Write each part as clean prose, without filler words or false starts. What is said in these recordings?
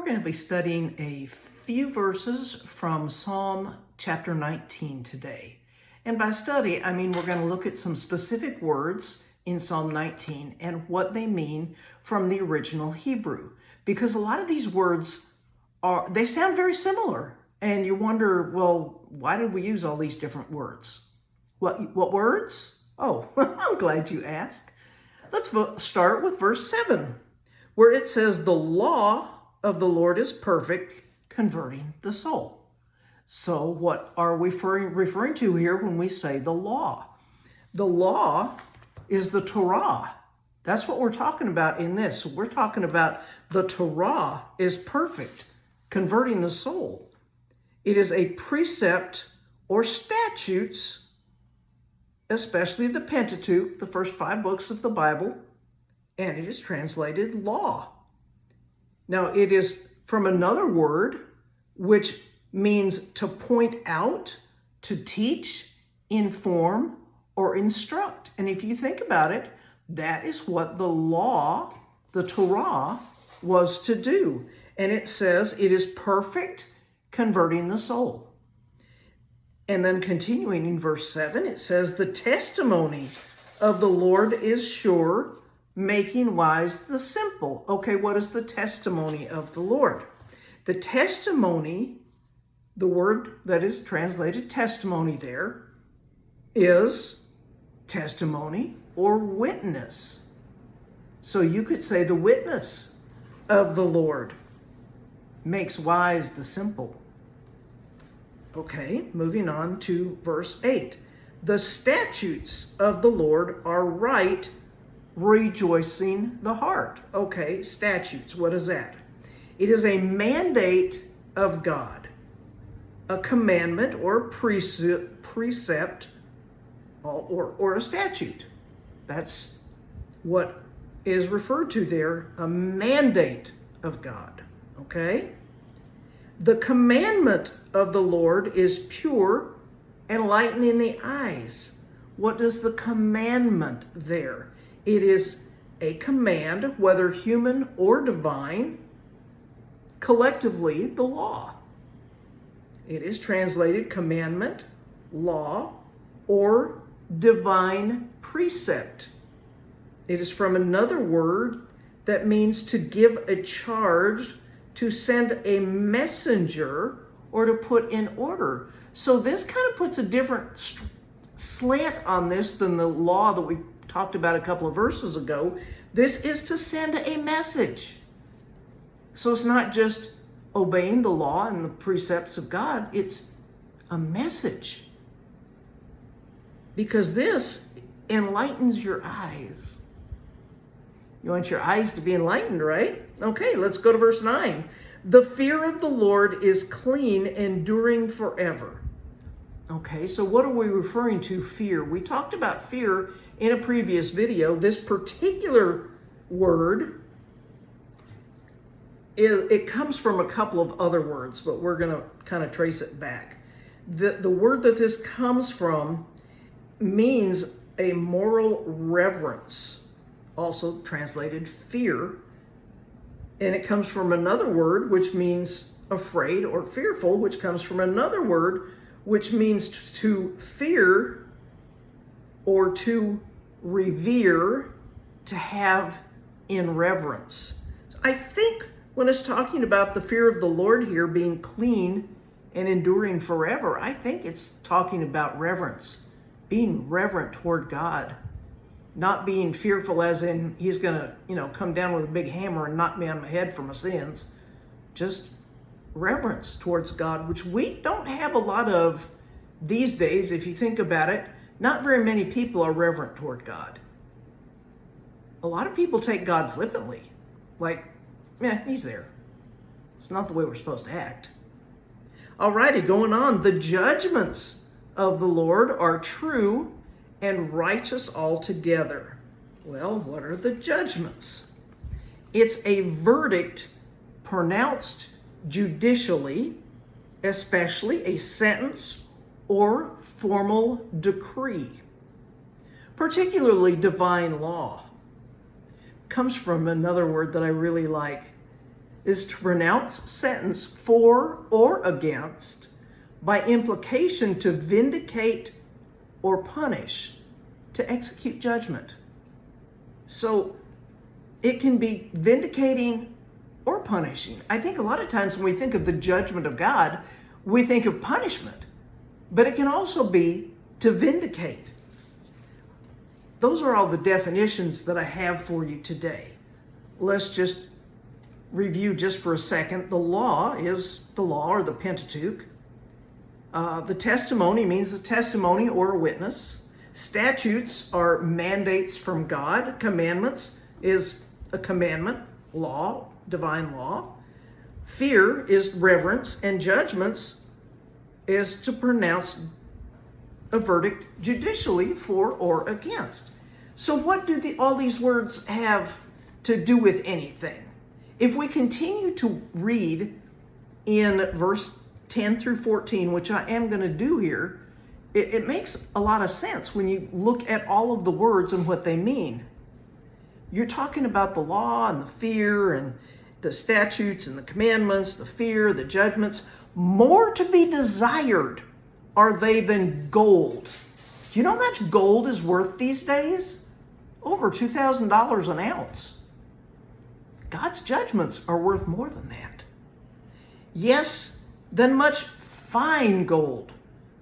We're going to be studying a few verses from Psalm chapter 19 today. And by study, I mean we're going to look at some specific words in Psalm 19 and what they mean from the original Hebrew. Because a lot of these words they sound very similar. And you wonder, well, why did we use all these different words? What words? Oh, I'm glad you asked. Let's start with verse 7, where it says, "The law of the Lord is perfect, converting the soul." So what are we referring to here when we say the law? The law is the Torah. That's what we're talking about in this. We're talking about the Torah is perfect, converting the soul. It is a precept or statutes, especially the Pentateuch, the first 5 books of the Bible, and it is translated law. Now, it is from another word, which means to point out, to teach, inform, or instruct. And if you think about it, that is what the law, the Torah, was to do. And it says it is perfect, converting the soul. And then continuing in verse 7, it says, "The testimony of the Lord is sure, making wise the simple." Okay, what is the testimony of the Lord? The testimony, the word that is translated testimony there, is testimony or witness. So you could say the witness of the Lord makes wise the simple. Okay, moving on to verse 8. "The statutes of the Lord are right, rejoicing the heart." Okay, statutes, what is that? It is a mandate of God, a commandment or precept or a statute. That's what is referred to there, a mandate of God, okay? "The commandment of the Lord is pure, enlightening the eyes." What is the commandment there? It is a command, whether human or divine, collectively the law. It is translated commandment, law, or divine precept. It is from another word that means to give a charge, to send a messenger, or to put in order. So this kind of puts a different slant on this than the law that we talked about a couple of verses ago. This is to send a message. So it's not just obeying the law and the precepts of God, it's a message. Because this enlightens your eyes. You want your eyes to be enlightened, right? Okay, let's go to verse 9. "The fear of the Lord is clean, enduring forever." Okay, so what are we referring to, fear? We talked about fear in a previous video. This particular word, it comes from a couple of other words, but we're going to kind of trace it back. The word that this comes from means a moral reverence, also translated fear. And it comes from another word, which means afraid or fearful, which comes from another word, which means to fear or to revere, to have in reverence. I think when it's talking about the fear of the Lord here being clean and enduring forever, I think it's talking about reverence, being reverent toward God, not being fearful as in he's going to, come down with a big hammer and knock me on my head for my sins. Just reverence towards God, which we don't have a lot of these days. If you think about it, not very many people are reverent toward God. A lot of people take God flippantly, like, yeah, he's there. It's not the way we're supposed to act. Alrighty, going on. "The judgments of the Lord are true and righteous altogether." Well, what are the judgments? It's a verdict pronounced judicially, especially a sentence or formal decree. Particularly divine law. Comes from another word that I really like, is to pronounce sentence for or against, by implication to vindicate or punish, to execute judgment. So it can be vindicating or punishing. I think a lot of times when we think of the judgment of God, we think of punishment, but it can also be to vindicate. Those are all the definitions that I have for you today. Let's just review just for a second. The law is the law, or the Pentateuch. The testimony means a testimony or a witness. Statutes are mandates from God. Commandments is a commandment, law, divine law. Fear is reverence, and judgments is to pronounce a verdict judicially for or against. So what do all these words have to do with anything? If we continue to read in verse 10 through 14, which I am going to do here, it makes a lot of sense when you look at all of the words and what they mean. You're talking about the law and the fear and the statutes and the commandments, the fear, the judgments. More to be desired are they than gold. Do you know how much gold is worth these days? Over $2,000 an ounce. God's judgments are worth more than that. Yes, than much fine gold,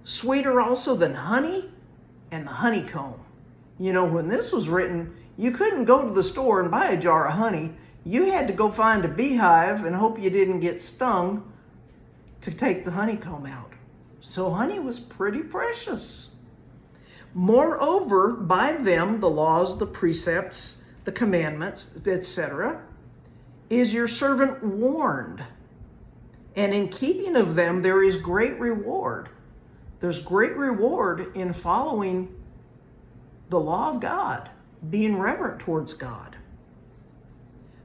sweeter also than honey and the honeycomb. You know, when this was written, you couldn't go to the store and buy a jar of honey. You had to go find a beehive and hope you didn't get stung to take the honeycomb out. So honey was pretty precious. Moreover, by them, the laws, the precepts, the commandments, etc., is your servant warned. And in keeping of them, there is great reward. There's great reward in following the law of God, being reverent towards God.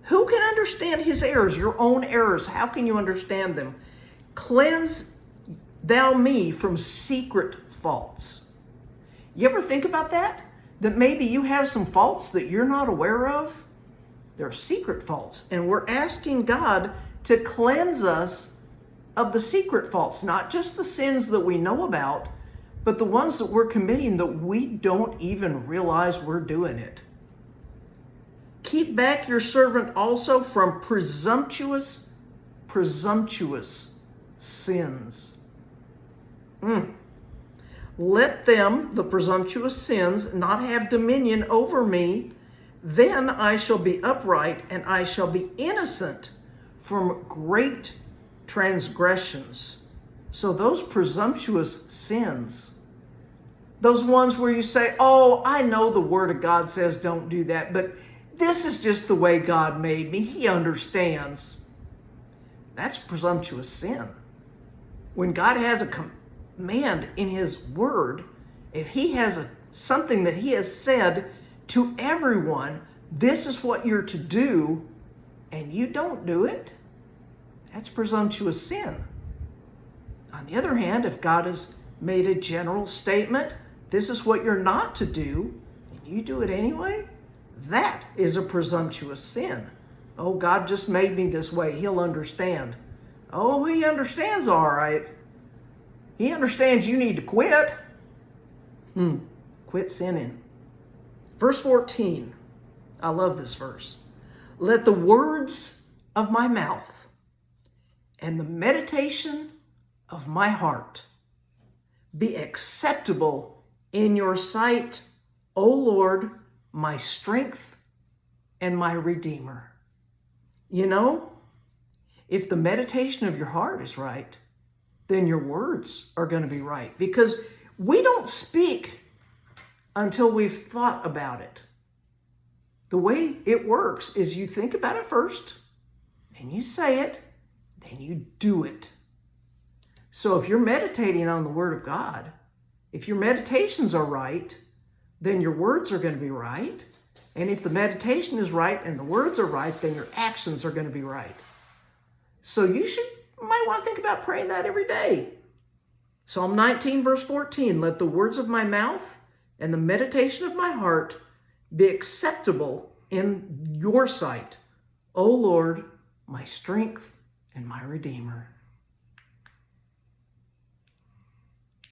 Who can understand his errors, your own errors? How can you understand them? Cleanse thou me from secret faults. You ever think about that? That maybe you have some faults that you're not aware of? They're secret faults. And we're asking God to cleanse us of the secret faults, not just the sins that we know about, but the ones that we're committing that we don't even realize we're doing it. Keep back your servant also from presumptuous sins. Let them, the presumptuous sins, not have dominion over me. Then I shall be upright, and I shall be innocent from great transgressions. So those presumptuous sins, those ones where you say, oh, I know the Word of God says don't do that, but this is just the way God made me. He understands. That's presumptuous sin. When God has a command in His Word, if He has something that He has said to everyone, this is what you're to do, and you don't do it, that's presumptuous sin. On the other hand, if God has made a general statement, this is what you're not to do, and you do it anyway, that is a presumptuous sin. Oh, God just made me this way. He'll understand. Oh, He understands all right. He understands you need to quit. Quit sinning. Verse 14. I love this verse. Let the words of my mouth and the meditation of my heart be acceptable in your sight, O Lord, my strength and my Redeemer. You know, if the meditation of your heart is right, then your words are going to be right. Because we don't speak until we've thought about it. The way it works is you think about it first, then you say it, then you do it. So if you're meditating on the Word of God, if your meditations are right, then your words are going to be right. And if the meditation is right and the words are right, then your actions are going to be right. So you might want to think about praying that every day. Psalm 19, verse 14, let the words of my mouth and the meditation of my heart be acceptable in your sight, O Lord, my strength and my Redeemer.